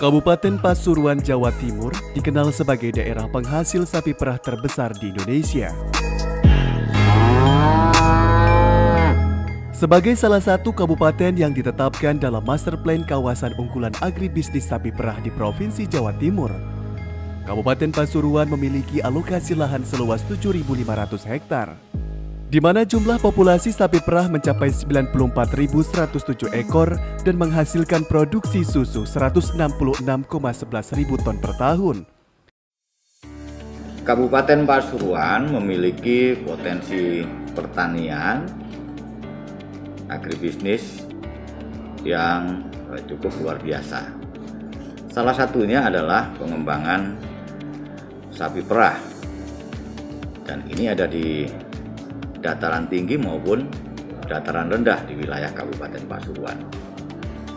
Kabupaten Pasuruan, Jawa Timur dikenal sebagai daerah penghasil sapi perah terbesar di Indonesia. Sebagai salah satu kabupaten yang ditetapkan dalam Master Plan Kawasan Unggulan Agribisnis Sapi Perah di Provinsi Jawa Timur, Kabupaten Pasuruan memiliki alokasi lahan seluas 7.500 hektar, di mana jumlah populasi sapi perah mencapai 94.107 ekor dan menghasilkan produksi susu 166,11 ribu ton per tahun. Kabupaten Pasuruan memiliki potensi pertanian, agribisnis yang cukup luar biasa. Salah satunya adalah pengembangan sapi perah, dan ini ada di dataran tinggi maupun dataran rendah di wilayah Kabupaten Pasuruan.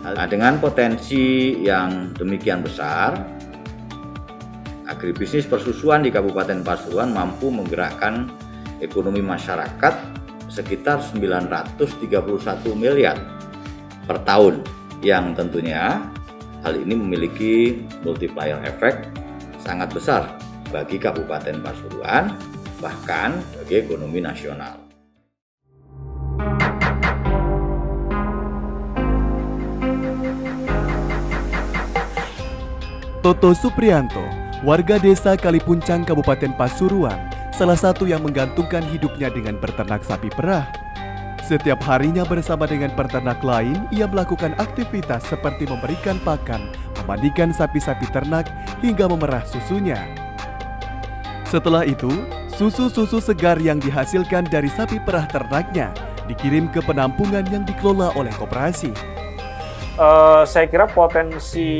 Nah, dengan potensi yang demikian besar, agribisnis persusuan di Kabupaten Pasuruan mampu menggerakkan ekonomi masyarakat sekitar 931 miliar per tahun, yang tentunya hal ini memiliki multiplier effect sangat besar bagi Kabupaten Pasuruan, bahkan bagi ekonomi nasional. Toto Suprianto, warga desa Kalipuncang, Kabupaten Pasuruan, salah satu yang menggantungkan hidupnya dengan berternak sapi perah. Setiap harinya bersama dengan peternak lain, ia melakukan aktivitas seperti memberikan pakan, memandikan sapi-sapi ternak, hingga memerah susunya. Setelah itu, susu-susu segar yang dihasilkan dari sapi perah ternaknya dikirim ke penampungan yang dikelola oleh koperasi. Saya kira potensi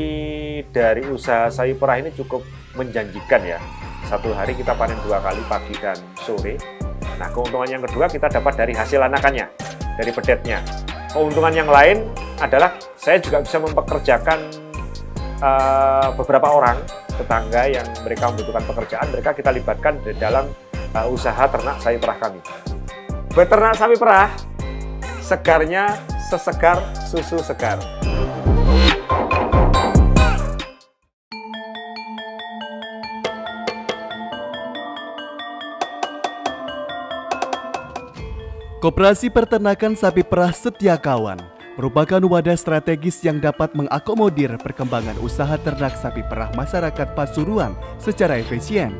dari usaha sapi perah ini cukup menjanjikan ya. Satu hari kita panen 2 kali, pagi dan sore. Nah, keuntungan yang kedua kita dapat dari hasil anakannya, dari bedetnya. Keuntungan yang lain adalah saya juga bisa mempekerjakan beberapa orang tetangga yang mereka membutuhkan pekerjaan, mereka kita libatkan di dalam usaha ternak sapi perah kami. Beternak sapi perah, segarnya sesegar susu segar. Koperasi Peternakan Sapi Perah Setia Kawan merupakan wadah strategis yang dapat mengakomodir perkembangan usaha ternak sapi perah masyarakat Pasuruan secara efisien.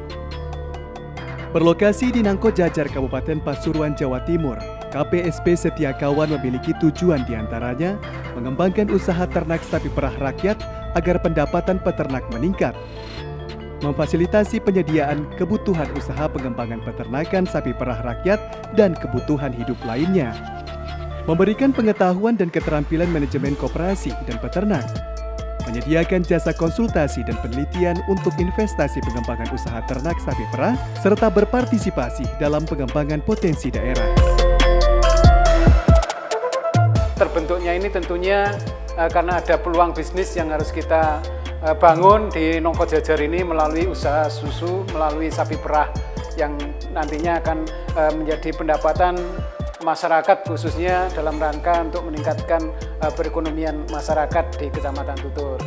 Berlokasi di Nangkojajar, Kabupaten Pasuruan, Jawa Timur, KPSP Setia Kawan memiliki tujuan diantaranya mengembangkan usaha ternak sapi perah rakyat agar pendapatan peternak meningkat, memfasilitasi penyediaan kebutuhan usaha pengembangan peternakan sapi perah rakyat dan kebutuhan hidup lainnya, memberikan pengetahuan dan keterampilan manajemen koperasi dan peternak, menyediakan jasa konsultasi dan penelitian untuk investasi pengembangan usaha ternak sapi perah, serta berpartisipasi dalam pengembangan potensi daerah. Terbentuknya ini tentunya karena ada peluang bisnis yang harus kita bangun di Nangkojajar ini melalui usaha susu, melalui sapi perah yang nantinya akan menjadi pendapatan masyarakat, khususnya dalam rangka untuk meningkatkan perekonomian masyarakat di Kecamatan Tutur.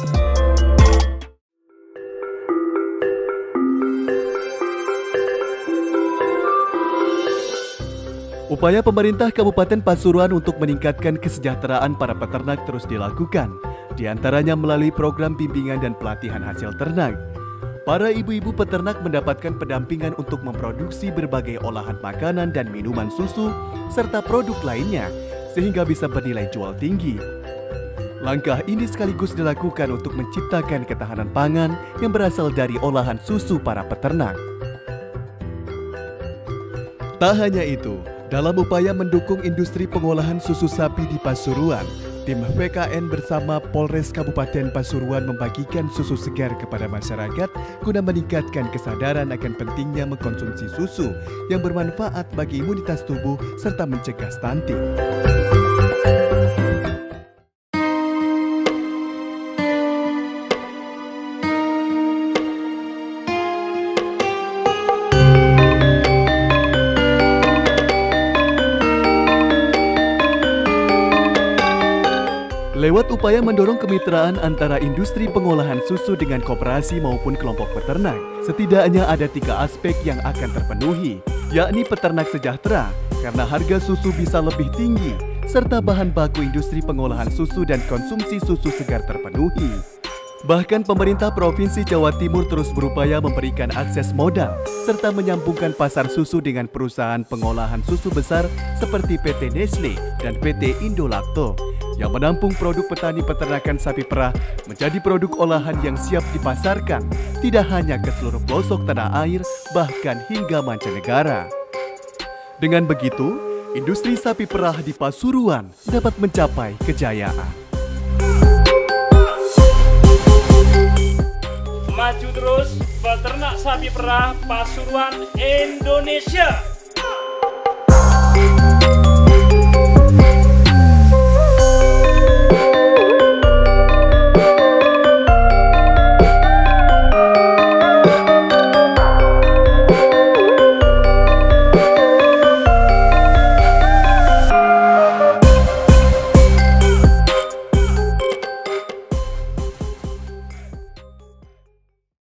Upaya pemerintah Kabupaten Pasuruan untuk meningkatkan kesejahteraan para peternak terus dilakukan, di antaranya melalui program bimbingan dan pelatihan hasil ternak. Para ibu-ibu peternak mendapatkan pendampingan untuk memproduksi berbagai olahan makanan dan minuman susu, serta produk lainnya, sehingga bisa bernilai jual tinggi. Langkah ini sekaligus dilakukan untuk menciptakan ketahanan pangan yang berasal dari olahan susu para peternak. Tak hanya itu, dalam upaya mendukung industri pengolahan susu sapi di Pasuruan, tim VKN bersama Polres Kabupaten Pasuruan membagikan susu segar kepada masyarakat guna meningkatkan kesadaran akan pentingnya mengkonsumsi susu yang bermanfaat bagi imunitas tubuh serta mencegah stunting. Lewat upaya mendorong kemitraan antara industri pengolahan susu dengan koperasi maupun kelompok peternak, setidaknya ada 3 aspek yang akan terpenuhi, yakni peternak sejahtera karena harga susu bisa lebih tinggi, serta bahan baku industri pengolahan susu dan konsumsi susu segar terpenuhi. Bahkan pemerintah Provinsi Jawa Timur terus berupaya memberikan akses modal serta menyambungkan pasar susu dengan perusahaan pengolahan susu besar seperti PT Nestle dan PT Indolacto yang menampung produk petani peternakan sapi perah menjadi produk olahan yang siap dipasarkan tidak hanya ke seluruh pelosok tanah air bahkan hingga mancanegara. Dengan begitu, industri sapi perah di Pasuruan dapat mencapai kejayaan. Maju terus peternak sapi perah Pasuruan Indonesia.